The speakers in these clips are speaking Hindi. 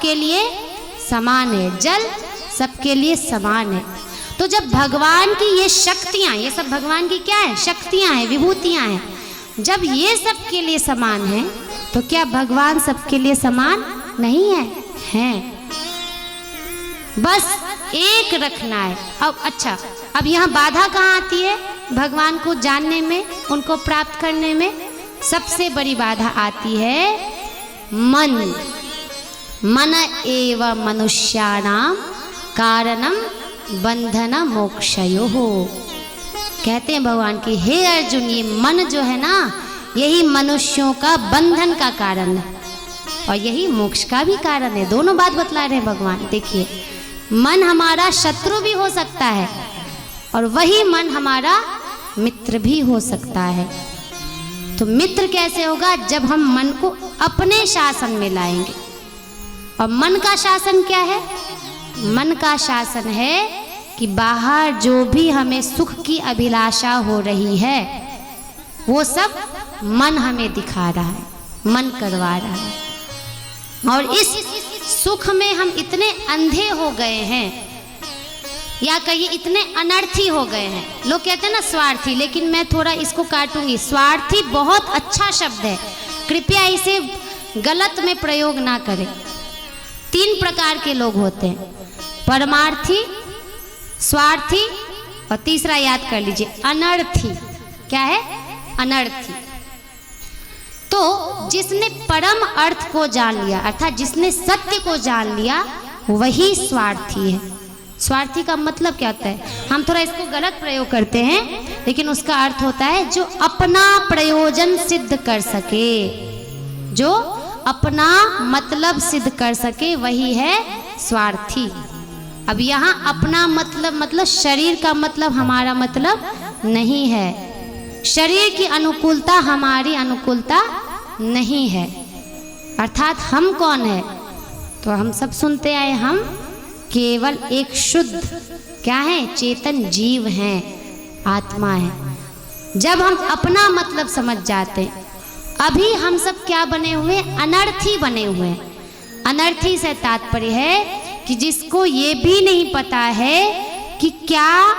सबके लिए समान है, जल सबके लिए समान है। तो जब भगवान की ये शक्तियाँ, ये सब भगवान की क्या है? शक्तियाँ हैं, विभूतियाँ हैं। जब ये सबके लिए समान है तो क्या भगवान सबके लिए समान नहीं है? हैं। बस एक रखना है। अब अच्छा, अब यहाँ बाधा कहाँ आती है भगवान को जानने में, उनको प्राप्त करने में? सबसे बड़ी बाधा आती है मन। मन एव मनुष्याणाम कारणम बंधन मोक्षयोः। कहते हैं भगवान की, हे अर्जुन, ये मन जो है ना, यही मनुष्यों का बंधन का कारण है और यही मोक्ष का भी कारण है। दोनों बात बतला रहे हैं भगवान। देखिए, मन हमारा शत्रु भी हो सकता है और वही मन हमारा मित्र भी हो सकता है। तो मित्र कैसे होगा? जब हम मन को अपने शासन में लाएंगे। और मन का शासन क्या है? मन का शासन है कि बाहर जो भी हमें सुख की अभिलाषा हो रही है वो सब मन हमें दिखा रहा है, मन करवा रहा है। और इस सुख में हम इतने अंधे हो गए हैं, या कहिए इतने अनर्थी हो गए हैं। लोग कहते हैं ना स्वार्थी, लेकिन मैं थोड़ा इसको काटूंगी। स्वार्थी बहुत अच्छा शब्द है, कृपया इसे गलत में प्रयोग ना करें। 3 प्रकार के लोग होते हैं, परमार्थी, स्वार्थी और तीसरा याद कर लीजिए, अनर्थी। क्या है? अनर्थी। तो जिसने परम अर्थ को जान लिया, अर्थात जिसने सत्य को जान लिया, वही स्वार्थी है। स्वार्थी का मतलब क्या होता है? हम थोड़ा इसको गलत प्रयोग करते हैं, लेकिन उसका अर्थ होता है जो अपना प्रयोजन सिद्ध कर सके, जो अपना मतलब सिद्ध कर सके, वही है स्वार्थी। अब यहाँ अपना मतलब शरीर का मतलब हमारा मतलब नहीं है। शरीर की अनुकूलता हमारी अनुकूलता नहीं है। अर्थात हम कौन है? तो हम सब सुनते आए, हम केवल एक शुद्ध क्या है? चेतन जीव हैं, आत्मा है। जब हम अपना मतलब समझ जाते, अभी हम सब क्या बने हुए? अनर्थी बने हुए हैं। अनर्थी से तात्पर्य है कि जिसको ये भी नहीं पता है कि क्या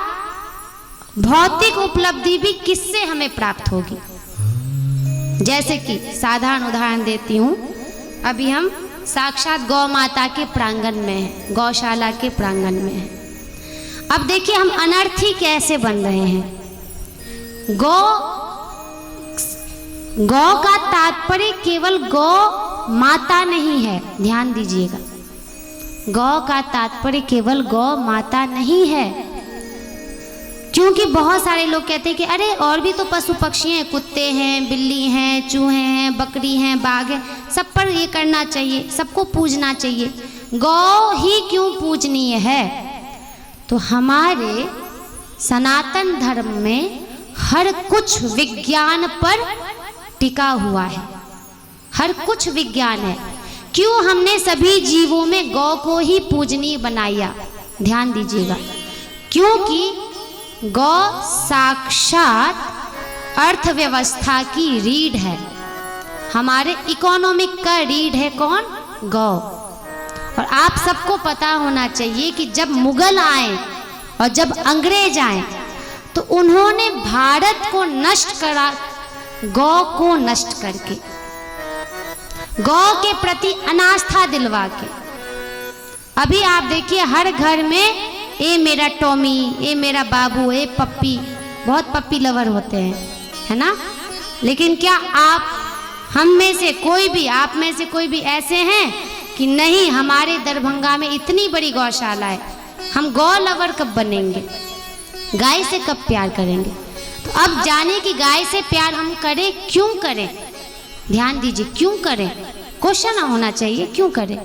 भौतिक उपलब्धि भी किससे हमें प्राप्त होगी। जैसे कि साधारण उदाहरण देती हूँ, अभी हम साक्षात गौ माता के प्रांगण में हैं, गौशाला के प्रांगण में हैं। अब देखिए हम अनर्थी कैसे बन रहे हैं। गौ का तात्पर्य केवल गौ माता नहीं है, ध्यान दीजिएगा। गौ का तात्पर्य केवल गौ माता नहीं है, क्योंकि बहुत सारे लोग कहते हैं कि अरे और भी तो पशु पक्षी हैं, कुत्ते हैं, बिल्ली हैं, चूहे हैं, बकरी हैं, बाघ हैं, सब पर ये करना चाहिए, सबको पूजना चाहिए। गौ ही क्यों पूजनीय है? तो हमारे सनातन धर्म में हर कुछ विज्ञान पर टिका हुआ है, हर कुछ विज्ञान है। क्यों हमने सभी जीवों में गौ को ही पूजनीय बनाया? ध्यान दीजिएगा, क्योंकि गौ साक्षात अर्थव्यवस्था की रीढ़ है। हमारे इकोनॉमिक का रीढ़ है कौन? गौ। और आप सबको पता होना चाहिए कि जब मुगल आए और जब अंग्रेज आए तो उन्होंने भारत को नष्ट करा, गौ को नष्ट करके, गौ के प्रति अनास्था दिलवा के। अभी आप देखिए हर घर में ए मेरा टॉमी, ए मेरा बाबू, ए पप्पी, बहुत पप्पी लवर होते हैं, है ना। लेकिन क्या आप हम में से कोई भी, आप में से कोई भी ऐसे हैं कि नहीं हमारे दरभंगा में इतनी बड़ी गौशाला है, हम गौ लवर कब बनेंगे? गाय से कब प्यार करेंगे? तो अब जाने कि गाय से प्यार हम करें, क्यों करें? ध्यान दीजिए, क्यों करें? क्वेश्चन होना चाहिए, क्यों करें?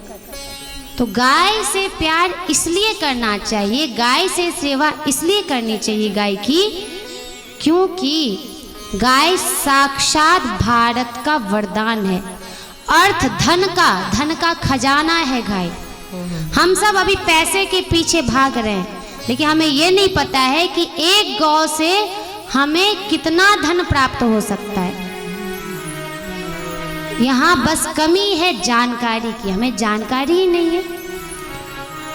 तो गाय से प्यार इसलिए करना चाहिए, गाय से सेवा इसलिए करनी चाहिए गाय की, क्योंकि गाय साक्षात भारत का वरदान है, अर्थ धन का खजाना है गाय। हम सब अभी पैसे के पीछे भाग रहे हैं, लेकिन हमें ये नहीं पता है कि एक गौ से हमें कितना धन प्राप्त हो सकता है। यहाँ बस कमी है जानकारी की, हमें जानकारी ही नहीं है।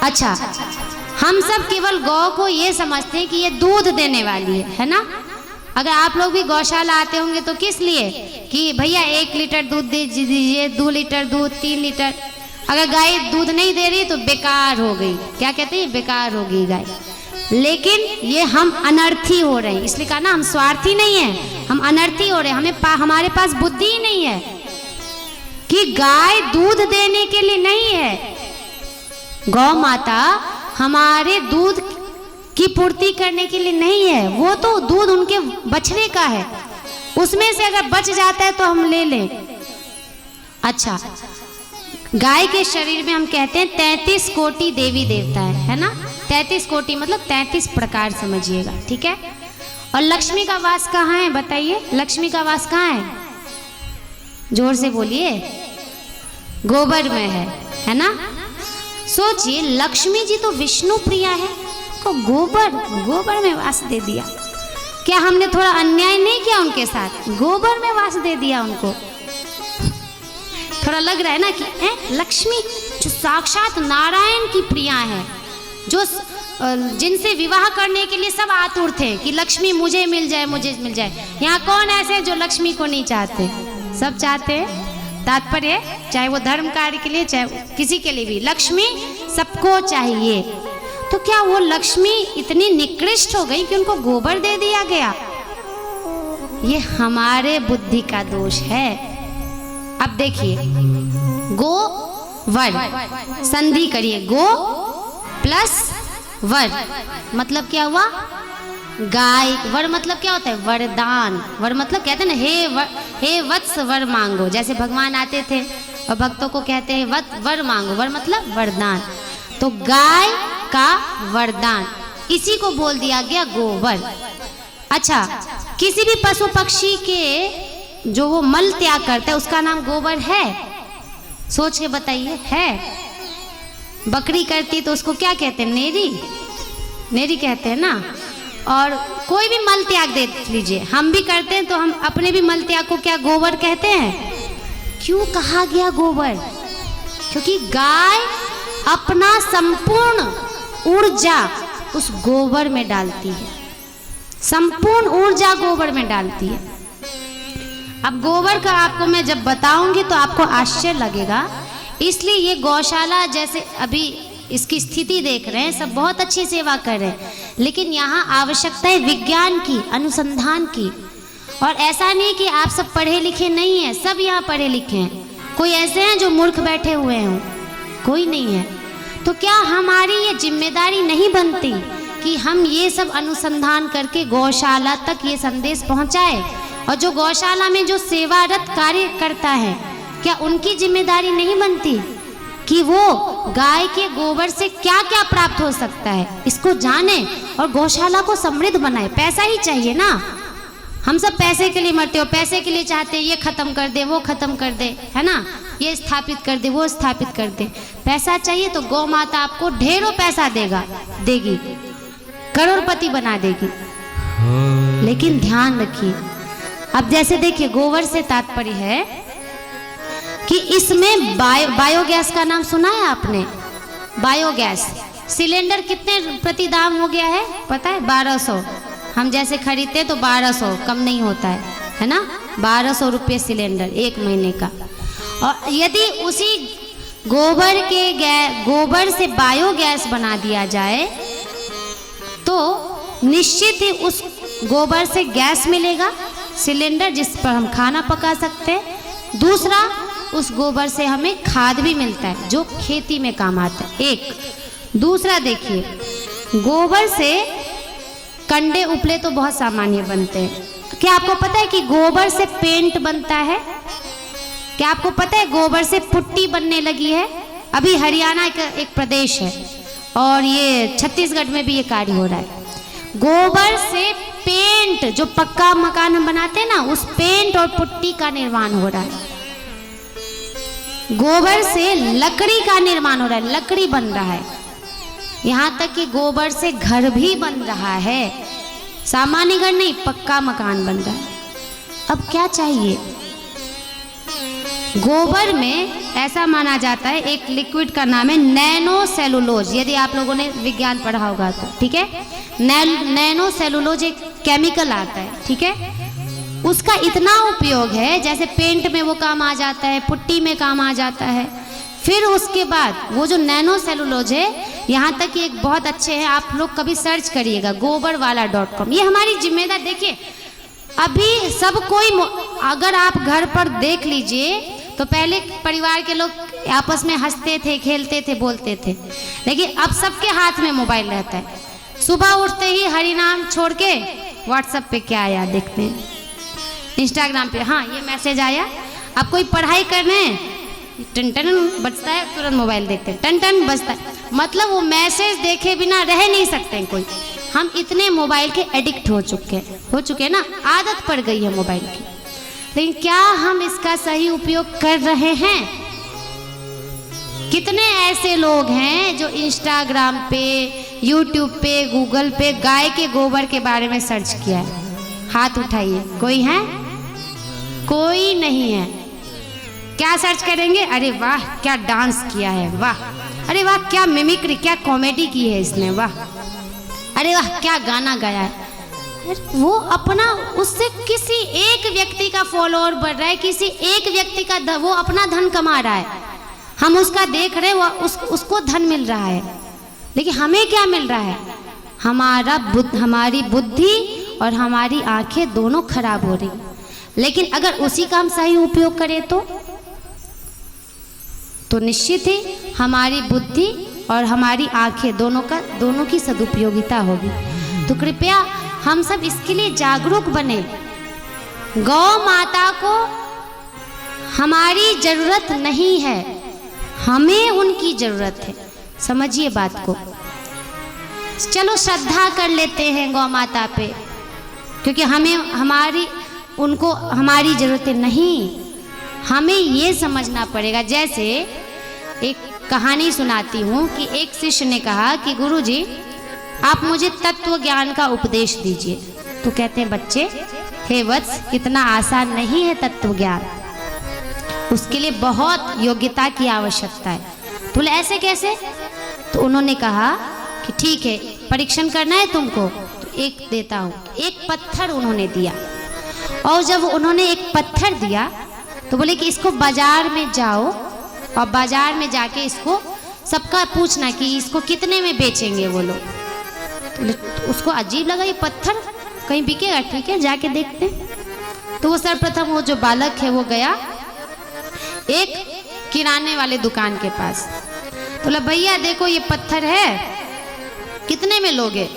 अच्छा, हम सब केवल गौ को ये समझते हैं कि ये दूध देने वाली है ना। अगर आप लोग भी गौशाला आते होंगे तो किस लिए, कि भैया 1 लीटर दूध दे दीजिए, 2 लीटर दूध, 3 लीटर। अगर गाय दूध नहीं दे रही तो बेकार हो गई, क्या कहते हैं, बेकार हो गई गाय। लेकिन ये हम अनर्थी हो रहे हैं, इसलिए कहा ना हम स्वार्थी नहीं है, हम अनर्थी हो रहे हैं। हमारे पास बुद्धि ही नहीं है कि गाय दूध देने के लिए नहीं है। गौ माता हमारे दूध की पूर्ति करने के लिए नहीं है, वो तो दूध उनके बछड़े का है, उसमें से अगर बच जाता है तो हम ले लें। अच्छा, गाय के शरीर में हम कहते हैं 33 कोटि देवी देवता है ना। 33 कोटि मतलब 33 प्रकार समझिएगा, ठीक है। और लक्ष्मी का वास कहाँ है बताइए, लक्ष्मी का वास कहाँ है, जोर से बोलिए। गोबर में है ना। सोचिए, लक्ष्मी जी तो विष्णु प्रिया है, को गोबर में वास दे दिया। क्या हमने थोड़ा अन्याय नहीं किया उनके साथ, गोबर में वास दे दिया उनको। थोड़ा लग रहा है ना कि लक्ष्मी जो साक्षात नारायण की प्रिया है, जो जिनसे विवाह करने के लिए सब आतुर थे कि लक्ष्मी मुझे मिल जाए, मुझे मिल जाए। यहाँ कौन ऐसे जो लक्ष्मी को नहीं चाहते, सब चाहते हैं। तात्पर्य, चाहे वो धर्म कार्य के लिए, चाहे किसी के लिए भी, लक्ष्मी सबको चाहिए। तो क्या वो लक्ष्मी इतनी निकृष्ट हो गई कि उनको गोबर दे दिया गया? ये हमारे बुद्धि का दोष है। अब देखिए, गो वर, संधि करिए, गो प्लस वर मतलब क्या हुआ, गाय। वर मतलब क्या होता है, वरदान। वर मतलब कहते हैं ना, हे वत्स वर मांगो। जैसे भगवान आते थे और भक्तों को कहते हैं वर मांगो, वर मतलब वरदान। तो गाय का वरदान, इसी को बोल दिया गया गोबर। अच्छा, किसी भी पशु पक्षी के जो वो मल त्याग करता है उसका नाम गोबर है? सोच के बताइए, है? बकरी करती तो उसको क्या कहते हैं, नेरी कहते हैं ना। और कोई भी मल त्याग देख लीजिए, हम भी करते हैं तो हम अपने भी मल त्याग को क्या गोबर कहते हैं? क्यों कहा गया गोबर? क्योंकि गाय अपना संपूर्ण ऊर्जा उस गोबर में डालती है, संपूर्ण ऊर्जा गोबर में डालती है। अब गोबर का आपको मैं जब बताऊंगी तो आपको आश्चर्य लगेगा। इसलिए ये गौशाला जैसे अभी इसकी स्थिति देख रहे हैं, सब बहुत अच्छी सेवा कर रहे हैं, लेकिन यहाँ आवश्यकता है विज्ञान की, अनुसंधान की। और ऐसा नहीं कि आप सब पढ़े लिखे नहीं हैं, सब यहाँ पढ़े लिखे हैं। कोई ऐसे हैं जो मूर्ख बैठे हुए हों? कोई नहीं है। तो क्या हमारी ये जिम्मेदारी नहीं बनती कि हम ये सब अनुसंधान करके गौशाला तक ये संदेश पहुँचाए? और जो गौशाला में जो सेवारत कार्य करता है, क्या उनकी जिम्मेदारी नहीं बनती कि वो गाय के गोबर से क्या क्या प्राप्त हो सकता है इसको जाने और गौशाला को समृद्ध बनाए? पैसा ही चाहिए ना। हम सब पैसे के लिए मरते हो, पैसे के लिए चाहते हैं ये खत्म कर दे, वो खत्म कर दे, है ना, ये स्थापित कर दे, वो स्थापित कर दे। पैसा चाहिए तो गौ माता आपको ढेरों पैसा देगी, करोड़पति बना देगी। लेकिन ध्यान रखिए, अब जैसे देखिए, गोबर से तात्पर्य है कि इसमें बायोगैस का नाम सुना है आपने? बायोगैस सिलेंडर कितने प्रति दाम हो गया है पता है? 1200। हम जैसे खरीदते हैं तो 1200, कम नहीं होता है ना। 1200 रुपये सिलेंडर 1 महीने का। और यदि उसी गोबर से बायोगैस बना दिया जाए तो निश्चित ही उस गोबर से गैस मिलेगा, सिलेंडर जिस पर हम खाना पका सकते हैं। दूसरा, उस गोबर से हमें खाद भी मिलता है जो खेती में काम आता है। एक दूसरा देखिए, गोबर से कंडे उपले तो बहुत सामान्य बनते हैं। क्या आपको पता है कि गोबर से पेंट बनता है? क्या आपको पता है गोबर से पुट्टी बनने लगी है? अभी हरियाणा एक प्रदेश है और ये छत्तीसगढ़ में भी ये कार्य हो रहा है। गोबर से पेंट, जो पक्का मकान हम बनाते हैं ना, उस पेंट और पुट्टी का निर्माण हो रहा है। गोबर से लकड़ी का निर्माण हो रहा है, लकड़ी बन रहा है। यहाँ तक कि गोबर से घर भी बन रहा है, सामान्य घर नहीं, पक्का मकान बन रहा है। अब क्या चाहिए? गोबर में ऐसा माना जाता है, एक लिक्विड का नाम है नैनो सेलुलोज, यदि आप लोगों ने विज्ञान पढ़ा होगा तो, ठीक है। नैनो सेलुलोज एक केमिकल आता है, ठीक है। उसका इतना उपयोग है, जैसे पेंट में वो काम आ जाता है, पुट्टी में काम आ जाता है। फिर उसके बाद वो जो नैनो सेलुलोज है, यहाँ तक कि एक बहुत अच्छे हैं, आप लोग कभी सर्च करिएगा gobarwala.com, ये हमारी जिम्मेदार। देखिए अभी सब कोई, अगर आप घर पर देख लीजिए तो पहले परिवार के लोग आपस में हंसते थे, खेलते थे, बोलते थे, लेकिन अब सबके हाथ में मोबाइल रहता है। सुबह उठते ही हरि नाम छोड़ के व्हाट्सएप पे क्या आया देखते हैं, इंस्टाग्राम पे हाँ ये मैसेज आया, अब कोई पढ़ाई करने टन टन बजता है, तुरंत मोबाइल देखते हैं, टन टन बजता है, मतलब वो मैसेज देखे बिना रह नहीं सकते हैं कोई। हम इतने मोबाइल के एडिक्ट हो चुके हैं ना, आदत पड़ गई है मोबाइल की। लेकिन क्या हम इसका सही उपयोग कर रहे हैं? कितने ऐसे लोग हैं जो इंस्टाग्राम पे, यूट्यूब पे, गूगल पे गाय के गोबर के बारे में सर्च किया है? हाथ उठाइए, कोई है? कोई नहीं है। क्या सर्च करेंगे? अरे वाह क्या डांस किया है, वाह, अरे वाह क्या मिमिक्री, क्या कॉमेडी की है इसने, वाह, अरे वाह क्या गाना गाया है। वो अपना, उससे किसी एक व्यक्ति का फॉलोअर बढ़ रहा है, किसी एक व्यक्ति का वो अपना धन कमा रहा है, हम उसका देख रहे हैं, वो उसको धन मिल रहा है, लेकिन हमें क्या मिल रहा है? हमारी बुद्धि और हमारी आंखें दोनों खराब हो रही। लेकिन अगर उसी का हम सही उपयोग करें तो निश्चित ही हमारी बुद्धि और हमारी आंखें दोनों की सदुपयोगिता होगी। तो कृपया हम सब इसके लिए जागरूक बने। गौ माता को हमारी जरूरत नहीं है, हमें उनकी जरूरत है, समझिए बात को। चलो श्रद्धा कर लेते हैं गौ माता पे, क्योंकि उनको हमारी जरूरतें नहीं, हमें ये समझना पड़ेगा। जैसे एक कहानी सुनाती हूँ कि एक शिष्य ने कहा कि गुरुजी आप मुझे तत्व ज्ञान का उपदेश दीजिए। तो कहते हैं बच्चे, हे वत्स, इतना आसान नहीं है तत्व ज्ञान, उसके लिए बहुत योग्यता की आवश्यकता है। बोले ऐसे कैसे? तो उन्होंने कहा कि ठीक है, परीक्षण करना है तुमको तो एक देता हूँ। एक पत्थर उन्होंने दिया, और जब उन्होंने एक पत्थर दिया तो बोले कि इसको बाजार में जाओ और बाजार में जाके इसको सबका पूछना कि इसको कितने में बेचेंगे वो लोग। तो उसको अजीब लगा, ये पत्थर कहीं बिकेगा, ठीक है जाके देखते। तो वो सर्वप्रथम वो जो बालक है वो गया एक किराने वाले दुकान के पास। तो बोला भैया देखो ये पत्थर है, कितने में लोगे?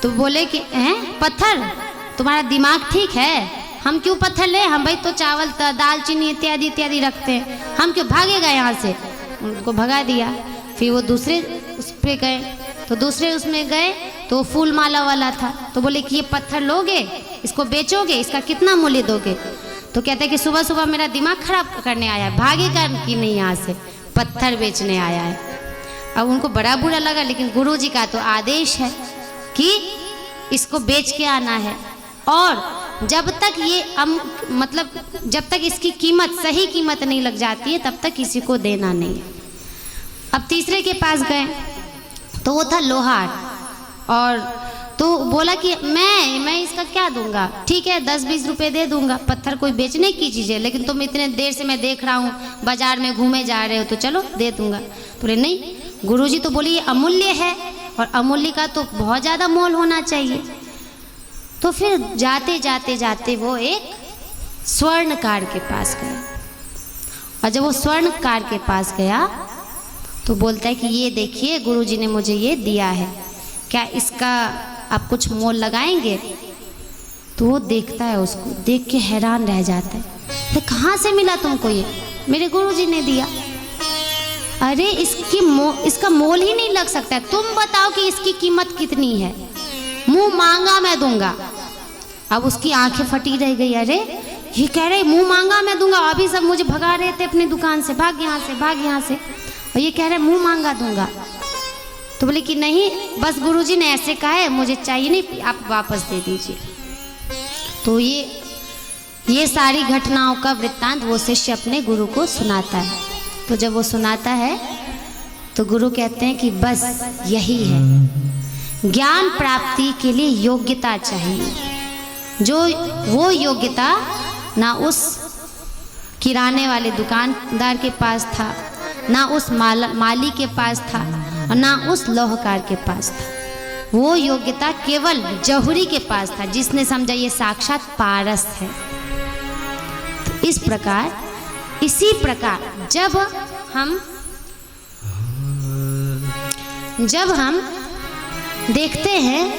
तो बोले कि हैं पत्थर, तुम्हारा दिमाग ठीक है? हम क्यों पत्थर ले, हम भाई तो चावल दाल चीनी इत्यादि इत्यादि रखते हैं, हम क्यों भागेगा यहाँ से? उनको भगा दिया। फिर वो दूसरे उस पर गए, तो दूसरे उसमें गए तो फूल माला वाला था। तो बोले कि ये पत्थर लोगे, इसको बेचोगे, इसका कितना मूल्य दोगे? तो कहते हैं कि सुबह सुबह मेरा दिमाग खराब करने आया है, भागेगा कि नहीं यहाँ से, पत्थर बेचने आया है। अब उनको बड़ा बुरा लगा, लेकिन गुरुजी का तो आदेश है कि इसको बेच के आना है, और जब तक ये जब तक इसकी कीमत, सही कीमत नहीं लग जाती है, तब तक किसी को देना नहीं है। अब तीसरे के पास गए तो वो था लोहार, और तो बोला कि मैं इसका क्या दूंगा, ठीक है 10-20 रुपए दे दूंगा, पत्थर कोई बेचने की चीज़ है, लेकिन तुम इतने देर से मैं देख रहा हूँ बाजार में घूमे जा रहे हो, तो चलो दे दूंगा। बोले नहीं गुरुजी तो बोले ये अमूल्य है, और अमूल्य का तो बहुत ज़्यादा मोल होना चाहिए। तो फिर जाते जाते जाते वो एक स्वर्णकार के पास गया, और जब वो स्वर्णकार के पास गया तो बोलता है कि ये देखिए गुरुजी ने मुझे ये दिया है, क्या इसका आप कुछ मोल लगाएंगे? तो वो देखता है, उसको देख के हैरान रह जाता है, तो कहाँ से मिला तुमको ये? मेरे गुरुजी ने दिया। अरे इसका मोल ही नहीं लग सकता, तुम बताओ कि इसकी कीमत कितनी है? मुंह मांगा मैं दूंगा। अब उसकी आंखें फटी रह गई, अरे ये कह रहे मुंह मांगा मैं दूंगा, अभी सब मुझे भगा रहे थे अपनी दुकान से, भाग यहाँ से भाग यहाँ से, और ये कह रहे मुंह मांगा दूंगा। तो बोले कि नहीं बस गुरुजी ने ऐसे कहा है, मुझे चाहिए नहीं, आप वापस दे दीजिए। तो ये ये सारी घटनाओं का वृत्तांत वो शिष्य अपने गुरु को सुनाता है। तो जब वो सुनाता है तो गुरु कहते हैं कि बस यही है, ज्ञान प्राप्ति के लिए योग्यता चाहिए। जो वो योग्यता ना उस किराने वाले दुकानदार के पास था, ना उस माली के पास था, और ना उस लोहकार के पास था। वो योग्यता केवल जौहरी के पास था, जिसने समझा ये साक्षात पारस है। तो इसी प्रकार जब हम देखते हैं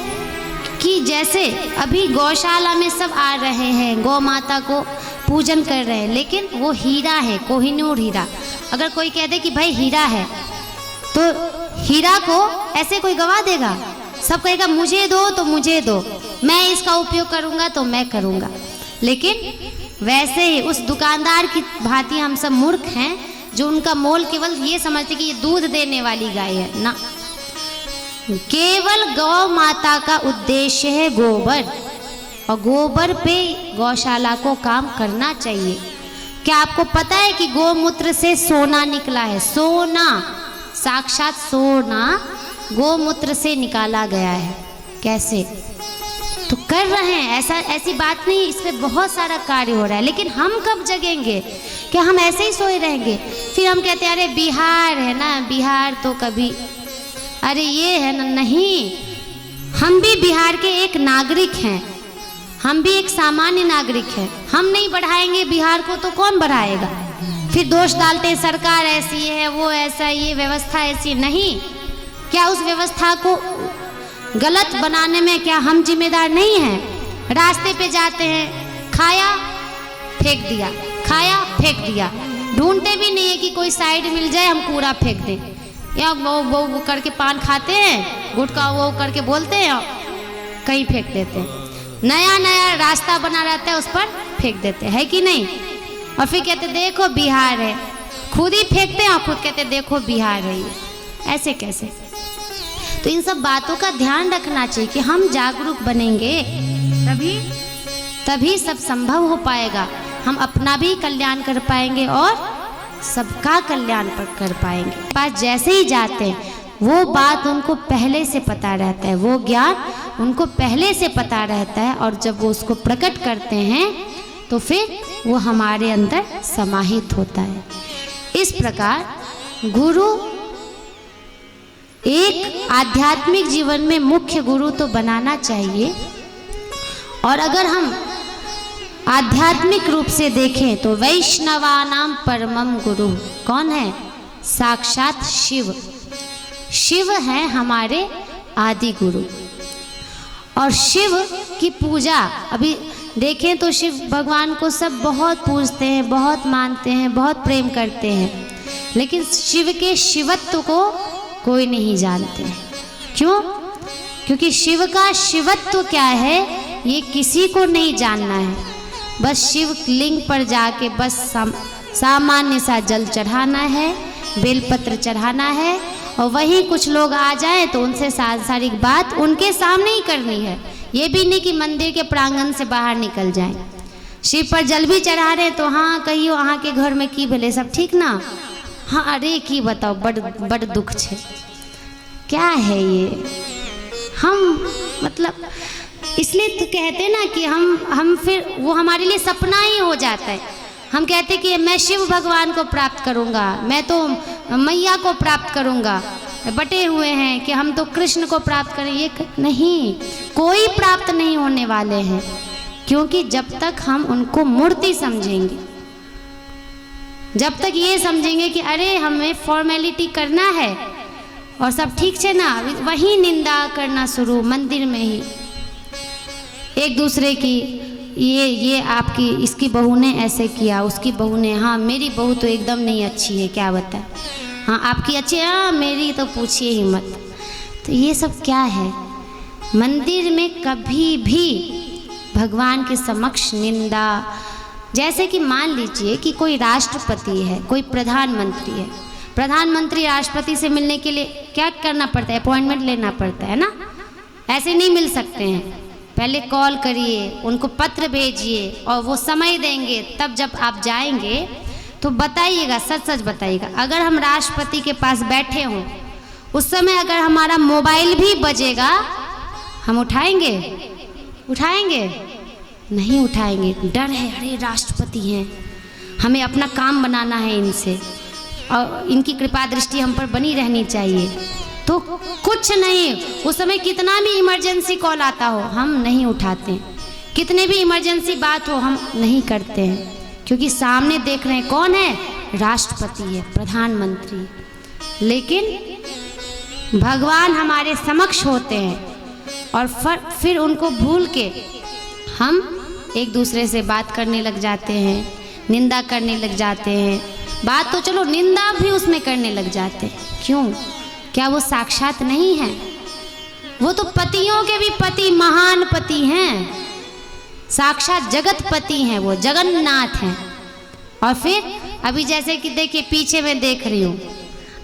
कि जैसे अभी गौशाला में सब आ रहे हैं, गौ माता को पूजन कर रहे हैं, लेकिन वो हीरा है, कोहिनूर हीरा। अगर कोई कह दे कि भाई हीरा है, तो हीरा को ऐसे कोई गवा देगा? सब कहेगा मुझे दो तो मुझे दो, मैं इसका उपयोग करूँगा तो मैं करूँगा। लेकिन वैसे ही उस दुकानदार की भांति हम सब मूर्ख हैं, जो उनका मोल केवल ये समझते कि ये दूध देने वाली गाय है। ना, केवल गौ माता का उद्देश्य है गोबर, और गोबर पे गौशाला को काम करना चाहिए। क्या आपको पता है कि गोमूत्र से सोना निकला है? सोना, साक्षात सोना गोमूत्र से निकाला गया है। कैसे? तो कर रहे हैं, ऐसी बात नहीं, इस पे बहुत सारा कार्य हो रहा है। लेकिन हम कब जगेंगे? क्या हम ऐसे ही सोए रहेंगे? फिर हम कहते हैं अरे बिहार है ना, बिहार तो कभी, अरे ये है ना। नहीं, हम भी बिहार के एक नागरिक हैं, हम भी एक सामान्य नागरिक हैं। हम नहीं बढ़ाएंगे बिहार को तो कौन बढ़ाएगा? फिर दोष डालते हैं सरकार ऐसी है, वो ऐसा, ये व्यवस्था ऐसी। नहीं, क्या उस व्यवस्था को गलत बनाने में क्या हम जिम्मेदार नहीं हैं? रास्ते पे जाते हैं, खाया फेंक दिया, खाया फेंक दिया, ढूंढते भी नहीं है कि कोई साइड मिल जाए हम कूड़ा फेंक दें, या वो करके पान खाते हैं, गुटखा वो करके बोलते हैं, कहीं फेंक देते हैं। नया नया रास्ता बना रहता है, उस पर फेंक देते हैं, है कि नहीं? और फिर कहते देखो बिहार है, खुद ही फेंकते हैं और खुद कहते देखो बिहार है ये। ऐसे कैसे? तो इन सब बातों का ध्यान रखना चाहिए कि हम जागरूक बनेंगे तभी सब संभव हो पाएगा। हम अपना भी कल्याण कर पाएंगे और सबका कल्याण कर पाएंगे। पास जैसे ही जाते हैं वो बात उनको पहले से पता रहता है, वो ज्ञान उनको पहले से पता रहता है, और जब वो उसको प्रकट करते हैं तो फिर वो हमारे अंदर समाहित होता है। इस प्रकार गुरु एक आध्यात्मिक जीवन में मुख्य गुरु तो बनाना चाहिए। और अगर हम आध्यात्मिक रूप से देखें तो वैष्णवानाम परमम गुरु कौन है? साक्षात शिव। शिव है हमारे आदि गुरु। और शिव की पूजा अभी देखें तो शिव भगवान को सब बहुत पूजते हैं, बहुत मानते हैं, बहुत प्रेम करते हैं, लेकिन शिव के शिवत्व को कोई नहीं जानते। क्यों? क्योंकि शिव का शिवत्व क्या है ये किसी को नहीं जानना है। बस शिव लिंग पर जाके बस सामान्य सा जल चढ़ाना है, बेलपत्र चढ़ाना है, और वहीं कुछ लोग आ जाएं तो उनसे सांसारिक बात उनके सामने ही करनी है। ये भी नहीं कि मंदिर के प्रांगण से बाहर निकल जाएं। शिव पर जल भी चढ़ा रहे तो हाँ कहियो अहाँ के घर में की भले, सब ठीक ना? हाँ अरे की बताओ, बड़ दुख है। क्या है ये? हम मतलब इसलिए तो कहते ना कि हम फिर वो हमारे लिए सपना ही हो जाता है। हम कहते कि मैं शिव भगवान को प्राप्त करूँगा, मैं तो मैया को प्राप्त करूँगा, बटे हुए हैं कि हम तो कृष्ण को प्राप्त करें। ये नहीं, कोई प्राप्त नहीं होने वाले हैं, क्योंकि जब तक हम उनको मूर्ति समझेंगे, जब तक ये समझेंगे कि अरे हमें फॉर्मेलिटी करना है और सब ठीक है ना, वही निंदा करना शुरू मंदिर में ही एक दूसरे की, ये आपकी इसकी बहू ने ऐसे किया, उसकी बहू ने, हाँ मेरी बहू तो एकदम नहीं अच्छी है, क्या बताए, हाँ आपकी अच्छी है, हाँ मेरी तो पूछिए ही मत। तो ये सब क्या है? मंदिर में कभी भी भगवान के समक्ष निंदा, जैसे कि मान लीजिए कि कोई राष्ट्रपति है, कोई प्रधानमंत्री है, प्रधानमंत्री राष्ट्रपति से मिलने के लिए क्या करना पड़ता है? अपॉइंटमेंट लेना पड़ता है ना, ऐसे नहीं मिल सकते हैं, पहले कॉल करिए, उनको पत्र भेजिए और वो समय देंगे। तब जब आप जाएंगे तो बताइएगा, सच सच बताइएगा। अगर हम राष्ट्रपति के पास बैठे हों, उस समय अगर हमारा मोबाइल भी बजेगा, हम उठाएंगे? उठाएंगे? नहीं उठाएंगे। डर है, अरे राष्ट्रपति हैं, हमें अपना काम बनाना है इनसे और इनकी कृपा दृष्टि हम पर बनी रहनी चाहिए। तो कुछ नहीं, उस समय कितना भी इमरजेंसी कॉल आता हो हम नहीं उठाते, कितने भी इमरजेंसी बात हो हम नहीं करते हैं, क्योंकि सामने देख रहे हैं कौन है? राष्ट्रपति है, प्रधानमंत्री। लेकिन भगवान हमारे समक्ष होते हैं और फिर उनको भूल के हम एक दूसरे से बात करने लग जाते हैं, निंदा करने लग जाते हैं। बात तो चलो, निंदा भी उसमें करने लग जाते हैं। क्यों? क्या वो साक्षात नहीं है? वो तो पतियों के भी पति, महान पति हैं, साक्षात जगतपति हैं, वो जगन्नाथ हैं। और फिर अभी जैसे कि देखिए, पीछे मैं देख रही हूँ,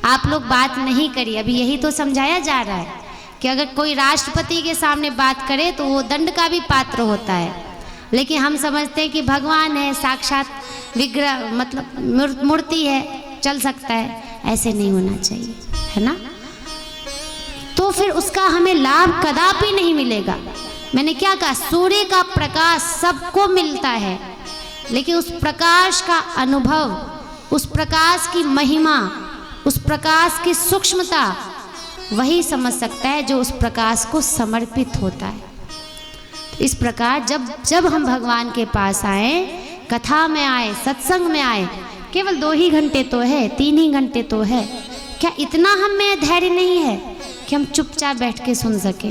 आप लोग बात नहीं करिए। अभी यही तो समझाया जा रहा है कि अगर कोई राष्ट्रपति के सामने बात करे तो वो दंड का भी पात्र होता है। लेकिन हम समझते हैं कि भगवान है, साक्षात विग्रह, मतलब मूर्ति है, चल सकता है। ऐसे नहीं होना चाहिए, है ना? तो फिर उसका हमें लाभ कदापि नहीं मिलेगा। मैंने क्या कहा? सूर्य का प्रकाश सबको मिलता है, लेकिन उस प्रकाश का अनुभव, उस प्रकाश की महिमा, उस प्रकाश की सूक्ष्मता वही समझ सकता है जो उस प्रकाश को समर्पित होता है। तो इस प्रकार जब हम भगवान के पास आए, कथा में आए, सत्संग में आए, केवल 2 ही घंटे तो है, 3 ही घंटे तो है, क्या इतना हम में धैर्य नहीं है कि हम चुपचाप बैठ के सुन सके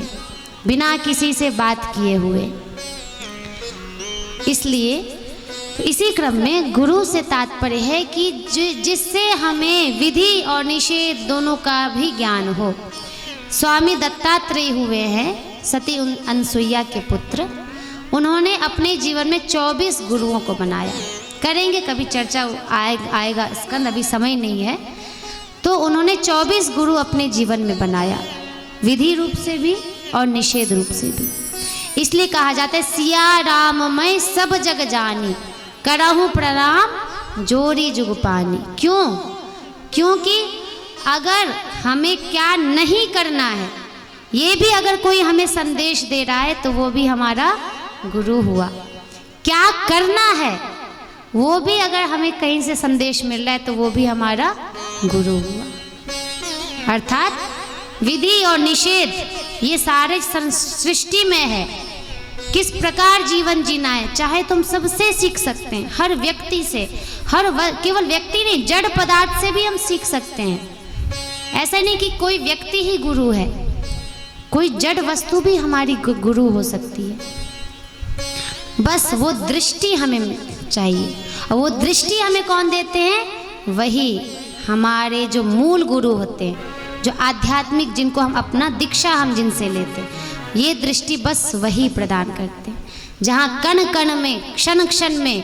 बिना किसी से बात किए हुए? इसलिए तो इसी क्रम में गुरु से तात्पर्य है कि जिससे हमें विधि और निषेध दोनों का भी ज्ञान हो। स्वामी दत्तात्रेय हुए हैं सती अनसुईया के पुत्र। उन्होंने अपने जीवन में 24 गुरुओं को बनाया। करेंगे कभी चर्चा, आएगा स्कंद, अभी समय नहीं है। तो उन्होंने 24 गुरु अपने जीवन में बनाया, विधि रूप से भी और निषेध रूप से भी। इसलिए कहा जाता है, सिया राम मैं सब जग जानी, करहूँ प्रणाम जोरी जुग पानी। क्यों? क्योंकि अगर हमें क्या नहीं करना है, ये भी अगर कोई हमें संदेश दे रहा है तो वो भी हमारा गुरु हुआ। क्या करना है, वो भी अगर हमें कहीं से संदेश मिल रहा है तो वो भी हमारा गुरु हुआ। अर्थात विधि और निषेध ये सारे सृष्टि में है, किस प्रकार जीवन जीना है, चाहे तुम सबसे सीख सकते हैं, हर व्यक्ति से, केवल व्यक्ति नहीं, जड़ पदार्थ से भी हम सीख सकते हैं। ऐसा नहीं कि कोई व्यक्ति ही गुरु है, कोई जड़ वस्तु भी हमारी गुरु हो सकती है। बस वो दृष्टि हमें चाहिए, और वो दृष्टि हमें कौन देते हैं? वही हमारे जो मूल गुरु होते हैं, जो आध्यात्मिक, जिनको हम अपना दीक्षा हम जिनसे लेते हैं, ये दृष्टि बस वही प्रदान करते हैं। जहाँ कण कण में, क्षण क्षण में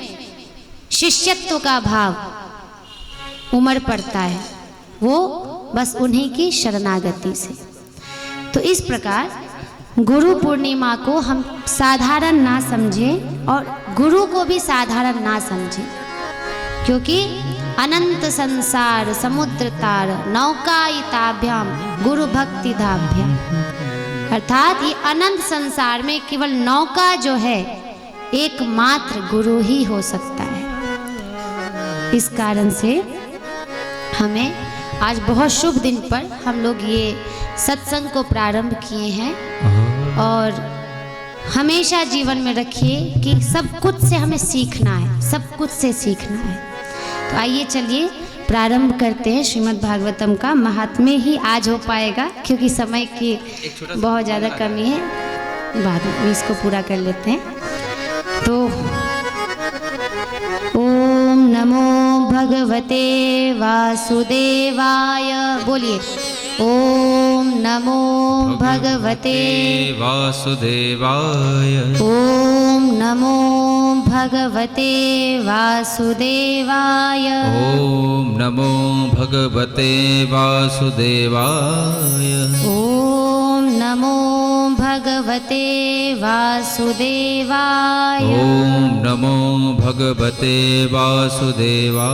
शिष्यत्व का भाव उमड़ पड़ता है, वो बस उन्हीं की शरणागति से। तो इस प्रकार गुरु पूर्णिमा को हम साधारण ना समझें और गुरु को भी साधारण ना समझें, क्योंकि अनंत संसार समुद्र तार नौकायिताभ्याम गुरु भक्ति धाभ्याम। अर्थात ये अनंत संसार में केवल नौका जो है एकमात्र गुरु ही हो सकता है। इस कारण से हमें आज बहुत शुभ दिन पर हम लोग ये सत्संग को प्रारंभ किए हैं, और हमेशा जीवन में रखिए कि सब कुछ से हमें सीखना है, सब कुछ से सीखना है। तो आइए चलिए प्रारंभ करते हैं श्रीमद् भागवतम का। महात्म्य ही आज हो पाएगा क्योंकि समय की बहुत ज़्यादा कमी है, बाद में इसको पूरा कर लेते हैं। तो ओम नमो भगवते वासुदेवाय, बोलिए ओम नमो भगवते वासुदेवाय, ओम नमो भगवते वासुदेवाय, ओम नमो भगवते वासुदेवाय, ओम नमो भगवते वासुदेवाय। ओम नमो भगवते वासुदेवाय।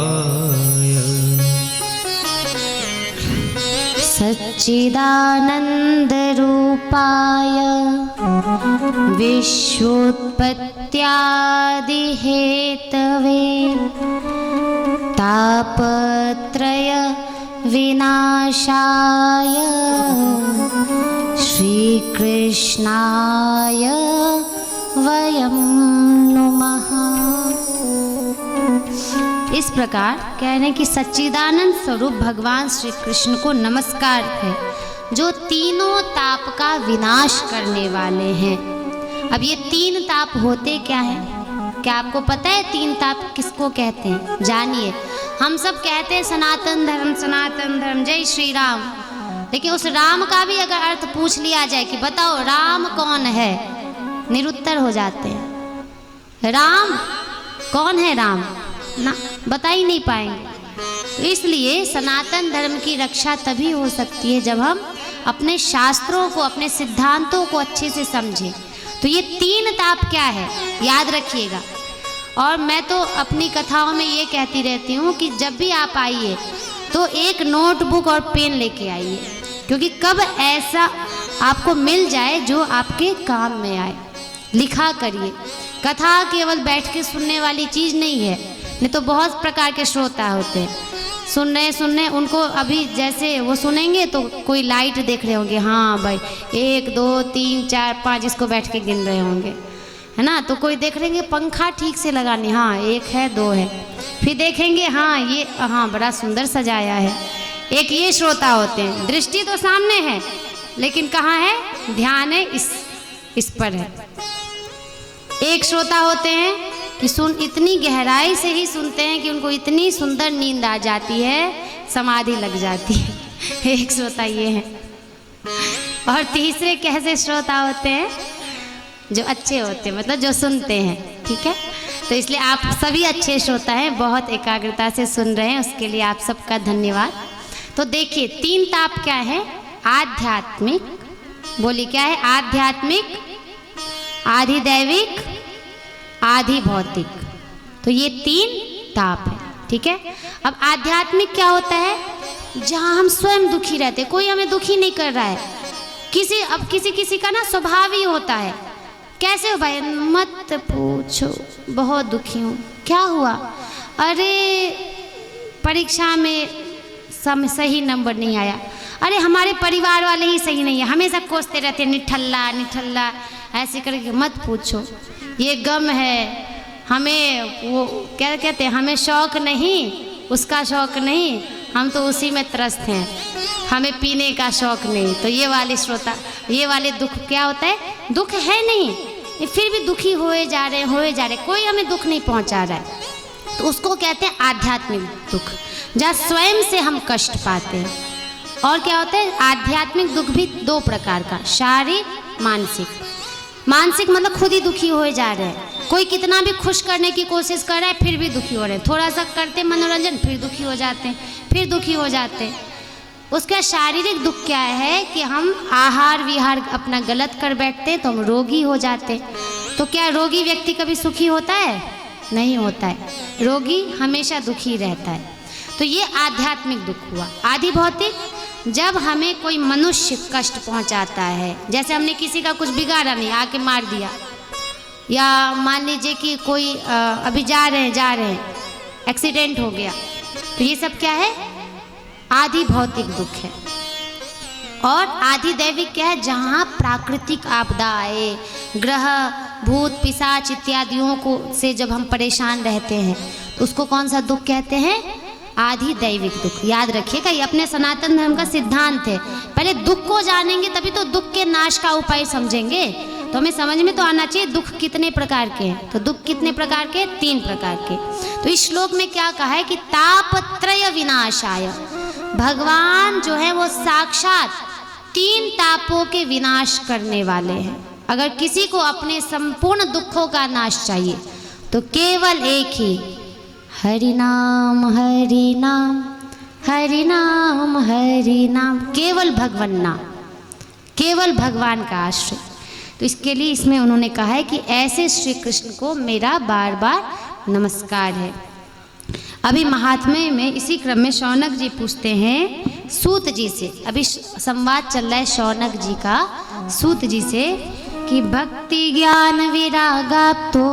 सच्चिदानन्दरूपाय विश्वोत्पत्त्यादिहेतवे तापत्रय विनाशाय श्रीकृष्णाय वयं नुमः। इस प्रकार कह रहे हैं कि सच्चिदानंद स्वरूप भगवान श्री कृष्ण को नमस्कार है, जो तीनों ताप का विनाश करने वाले हैं। अब ये तीन ताप होते क्या हैं? क्या आपको पता है तीन ताप किसको कहते हैं? जानिए। हम सब कहते हैं सनातन धर्म, जय श्री राम, लेकिन उस राम का भी अगर अर्थ पूछ लिया जाए कि बताओ राम कौन है, निरुत्तर हो जाते हैं। राम कौन है? राम ना बता ही नहीं पाएंगे। तो इसलिए सनातन धर्म की रक्षा तभी हो सकती है जब हम अपने शास्त्रों को, अपने सिद्धांतों को अच्छे से समझें। तो ये तीन ताप क्या है याद रखिएगा। और मैं तो अपनी कथाओं में ये कहती रहती हूँ कि जब भी आप आइए तो एक नोटबुक और पेन लेके आइए, क्योंकि कब ऐसा आपको मिल जाए जो आपके काम में आए। लिखा करिए। कथा केवल बैठ के सुनने वाली चीज़ नहीं है, नहीं तो बहुत प्रकार के श्रोता होते हैं, सुन रहे उनको अभी जैसे वो सुनेंगे तो कोई लाइट देख रहे होंगे, हाँ भाई 1 2 3 4 5 इसको बैठ के गिन रहे होंगे, है ना। तो कोई देख लेंगे पंखा ठीक से लगाने, हाँ 1 है 2 है, फिर देखेंगे हाँ ये हाँ बड़ा सुंदर सजाया है। एक ये श्रोता होते हैं, दृष्टि तो सामने है लेकिन कहाँ है? ध्यान है इस पर है। एक श्रोता होते हैं कि इतनी गहराई से ही सुनते हैं कि उनको इतनी सुंदर नींद आ जाती है, समाधि लग जाती है। एक श्रोता ये है। और तीसरे कैसे श्रोता होते हैं? जो अच्छे होते हैं, मतलब जो सुनते हैं, ठीक है। तो इसलिए आप सभी अच्छे श्रोता हैं, बहुत एकाग्रता से सुन रहे हैं, उसके लिए आप सबका धन्यवाद। तो देखिए तीन ताप क्या है? आध्यात्मिक, बोली क्या है? आध्यात्मिक, आधिदैविक, आधि भौतिक। तो ये तीन ताप है, ठीक है। अब आध्यात्मिक क्या होता है? जहाँ हम स्वयं दुखी रहते, कोई हमें दुखी नहीं कर रहा है। किसी का ना स्वभाव ही होता है, कैसे हो भाई? मत पूछो, बहुत दुखी हूँ। क्या हुआ? अरे परीक्षा में सही नंबर नहीं आया। अरे हमारे परिवार वाले ही सही नहीं है, हमेशा कोसते रहते हैं, निठल्ला ऐसे करके। मत पूछो, ये गम है। हमें वो क्या कहते हैं, हमें शौक नहीं, उसका शौक नहीं, हम तो उसी में त्रस्त हैं, हमें पीने का शौक नहीं। तो ये वाले श्रोता, ये वाले दुख क्या होता है? दुख है नहीं, फिर भी दुखी होए जा रहे, कोई हमें दुख नहीं पहुंचा रहा है, तो उसको कहते हैं आध्यात्मिक दुख, जहाँ स्वयं से हम कष्ट पाते हैं। और क्या होता है? आध्यात्मिक दुख भी दो प्रकार का, शारीरिक, मानसिक। मानसिक मतलब खुद ही दुखी हो जा रहे हैं, कोई कितना भी खुश करने की कोशिश कर रहा है फिर भी दुखी हो रहे हैं, थोड़ा सा करते मनोरंजन फिर दुखी हो जाते हैं, फिर दुखी हो जाते हैं। उसका शारीरिक दुख क्या है कि हम आहार विहार अपना गलत कर बैठते हैं तो हम रोगी हो जाते हैं। तो क्या रोगी व्यक्ति कभी सुखी होता है? नहीं होता है, रोगी हमेशा दुखी रहता है। तो ये आध्यात्मिक दुख हुआ। आधि भौतिक, जब हमें कोई मनुष्य कष्ट पहुंचाता है, जैसे हमने किसी का कुछ बिगाड़ा नहीं, आके मार दिया, या मान लीजिए कि कोई अभी जा रहे हैं एक्सीडेंट हो गया, तो ये सब क्या है? आधि भौतिक दुख है। और आधि दैविक क्या है? जहाँ प्राकृतिक आपदा आए, ग्रह भूत पिशाच इत्यादियों को से जब हम परेशान रहते हैं तो उसको कौन सा दुख कहते हैं? आधि दैविक दुख। याद रखिएगा, ये अपने सनातन धर्म का सिद्धांत है। पहले दुख को जानेंगे तभी तो दुख के नाश का उपाय समझेंगे। तो हमें समझ में तो आना चाहिए दुख कितने प्रकार के हैं। तो दुख कितने प्रकार के? 3 प्रकार के। तो इस श्लोक में क्या कहा है कि तापत्रय विनाशाय, भगवान जो है वो साक्षात 3 तापों के विनाश करने वाले हैं। अगर किसी को अपने संपूर्ण दुखों का नाश चाहिए तो केवल एक ही, हरि नाम हरि नाम हरि नाम हरि नाम, केवल भगवन नाम, केवल भगवान का आश्रय। तो इसके लिए इसमें उन्होंने कहा है कि ऐसे श्री कृष्ण को मेरा बार बार नमस्कार है। अभी महात्म्य में इसी क्रम में शौनक जी पूछते हैं सूत जी से, अभी संवाद चल रहा है शौनक जी का सूत जी से, कि भक्ति ज्ञान विरागाप्तो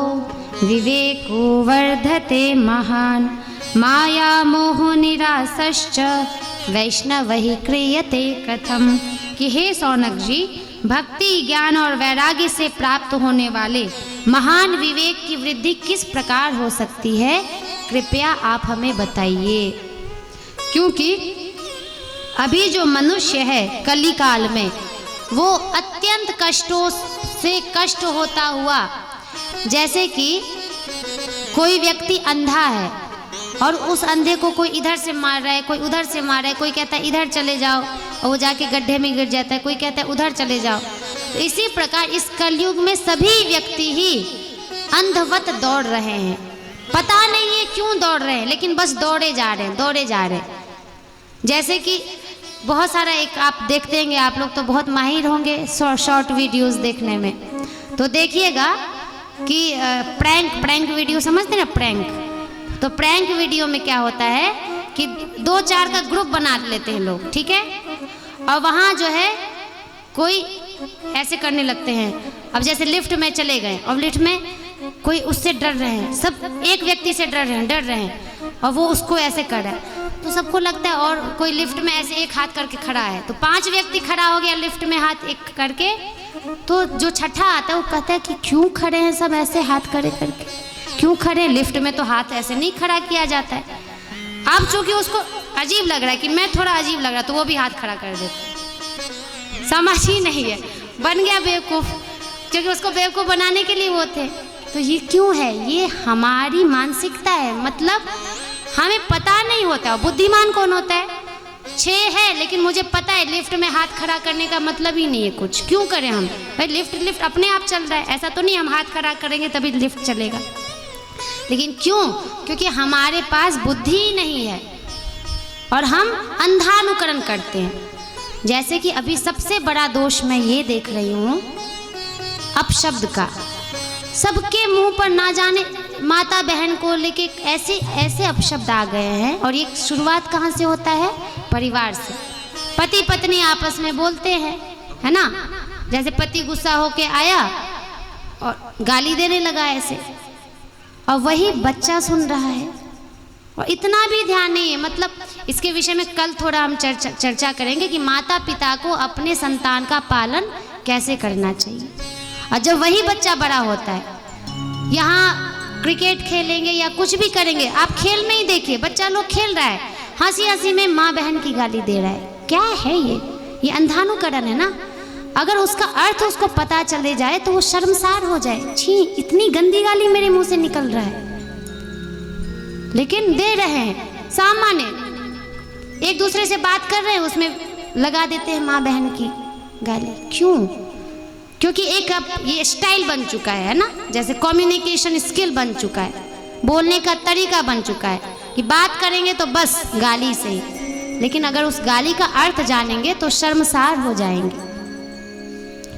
विवेको वर्धते महान, माया मोह निरासश्च वैष्णवहि क्रियते कथम। कि हे शौनक जी, भक्ति ज्ञान और वैराग्य से प्राप्त होने वाले महान विवेक की वृद्धि किस प्रकार हो सकती है, कृपया आप हमें बताइए। क्योंकि अभी जो मनुष्य है कली काल में वो अत्यंत कष्टों से कष्ट होता हुआ, जैसे कि कोई व्यक्ति अंधा है और उस अंधे को कोई इधर से मार रहा है, कोई उधर से मार रहा है, कोई कहता है इधर चले जाओ और वो जाके गड्ढे में गिर जाता है, कोई कहता है उधर चले जाओ। तो इसी प्रकार इस कलयुग में सभी व्यक्ति ही अंधवत दौड़ रहे हैं, पता नहीं है क्यों दौड़ रहे हैं, लेकिन बस दौड़े जा रहे हैं, दौड़े जा रहे हैं। जैसे कि बहुत सारा एक आप देखते होंगे, आप लोग तो बहुत माहिर होंगे शॉर्ट वीडियोस देखने में, तो देखिएगा कि प्रैंक वीडियो समझते हैं ना, प्रैंक। तो प्रैंक वीडियो में क्या होता है कि 2-4 का ग्रुप बना लेते हैं लोग, ठीक है, और वहाँ जो है कोई ऐसे करने लगते हैं। अब जैसे लिफ्ट में चले गए और लिफ्ट में कोई उससे डर रहे हैं, सब एक व्यक्ति से डर रहे हैं और वो उसको ऐसे कर रहा है, तो सबको लगता है, और कोई लिफ्ट में ऐसे एक हाथ करके खड़ा है, तो 5 व्यक्ति खड़ा हो गया लिफ्ट में हाथ एक करके, तो जो छठा आता है वो कहता है कि क्यों खड़े हैं सब ऐसे हाथ खड़े करके, क्यों खड़े, लिफ्ट में तो हाथ ऐसे नहीं खड़ा किया जाता है। अब चूंकि उसको अजीब लग रहा है कि मैं थोड़ा अजीब लग रहा, तो वो भी हाथ खड़ा कर देता। समझ ही नहीं है, बन गया बेवकूफ़, क्योंकि उसको बेवकूफ़ बनाने के लिए वो थे। तो ये क्यों है, ये हमारी मानसिकता है, मतलब हमें पता नहीं होता। बुद्धिमान कौन होता है, 6 है, लेकिन मुझे पता है लिफ्ट में हाथ खड़ा करने का मतलब ही नहीं है कुछ, क्यों करें हम भाई, लिफ्ट अपने आप चल रहा है, ऐसा तो नहीं हम हाथ खड़ा करेंगे तभी लिफ्ट चलेगा। लेकिन क्यों, क्योंकि हमारे पास बुद्धि ही नहीं है और हम अंधानुकरण करते हैं। जैसे कि अभी सबसे बड़ा दोष मैं ये देख रही हूँ अपशब्द का, सबके मुंह पर ना जाने माता बहन को लेके ऐसे ऐसे अपशब्द आ गए हैं। और ये शुरुआत कहाँ से होता है, परिवार से। पति पत्नी आपस में बोलते हैं, है ना, जैसे पति गुस्सा होके आया और गाली देने लगा ऐसे, और वही बच्चा सुन रहा है और इतना भी ध्यान नहीं है। मतलब इसके विषय में कल थोड़ा हम चर्चा करेंगे कि माता पिता को अपने संतान का पालन कैसे करना चाहिए। और जब वही बच्चा बड़ा होता है, यहाँ क्रिकेट खेलेंगे या कुछ भी करेंगे, आप खेल में ही देखिए, बच्चा लोग खेल रहा है, हंसी हंसी में माँ बहन की गाली दे रहा है। क्या है ये अंधानुकरण है ना। अगर उसका अर्थ उसको पता चले जाए तो वो शर्मसार हो जाए, छी इतनी गंदी गाली मेरे मुंह से निकल रहा है, लेकिन दे रहे हैं सामान्य, एक दूसरे से बात कर रहे हैं उसमें लगा देते हैं माँ बहन की गाली। क्यों, क्योंकि एक अब ये स्टाइल बन चुका है ना, जैसे कम्युनिकेशन स्किल बन चुका है, बोलने का तरीका बन चुका है कि बात करेंगे तो बस गाली से ही, लेकिन अगर उस गाली का अर्थ जानेंगे तो शर्मसार हो जाएंगे।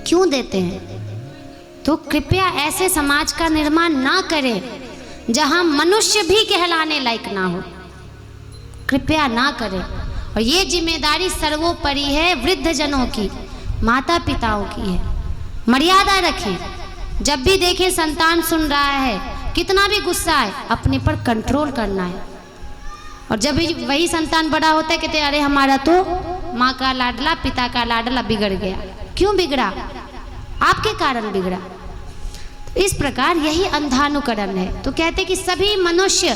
क्यों देते हैं? तो कृपया ऐसे समाज का निर्माण ना करें जहां मनुष्य भी कहलाने लायक ना हो, कृपया ना करें। और ये जिम्मेदारी सर्वोपरि है वृद्ध जनों की, माता पिताओं की है। मर्यादा रखें, जब भी देखें संतान सुन रहा है, कितना भी गुस्सा है, अपने पर कंट्रोल करना है। और जब भी वही संतान बड़ा होता है, कहते अरे हमारा तो माँ का लाडला पिता का लाडला बिगड़ गया। क्यों बिगड़ा? आपके कारण बिगड़ा। इस प्रकार यही अंधानुकरण है। तो कहते कि सभी मनुष्य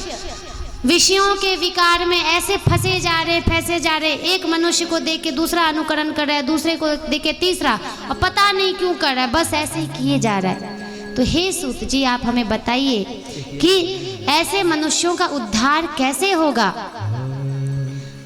विषयों के विकार में ऐसे फंसे जा रहे, एक मनुष्य को देख के दूसरा अनुकरण कर रहा है, दूसरे को देख के तीसरा, और पता नहीं क्यों कर रहा है, बस ऐसे ही किए जा रहा है। तो हे सूत जी, आप हमें बताइए कि ऐसे मनुष्यों का उद्धार कैसे होगा।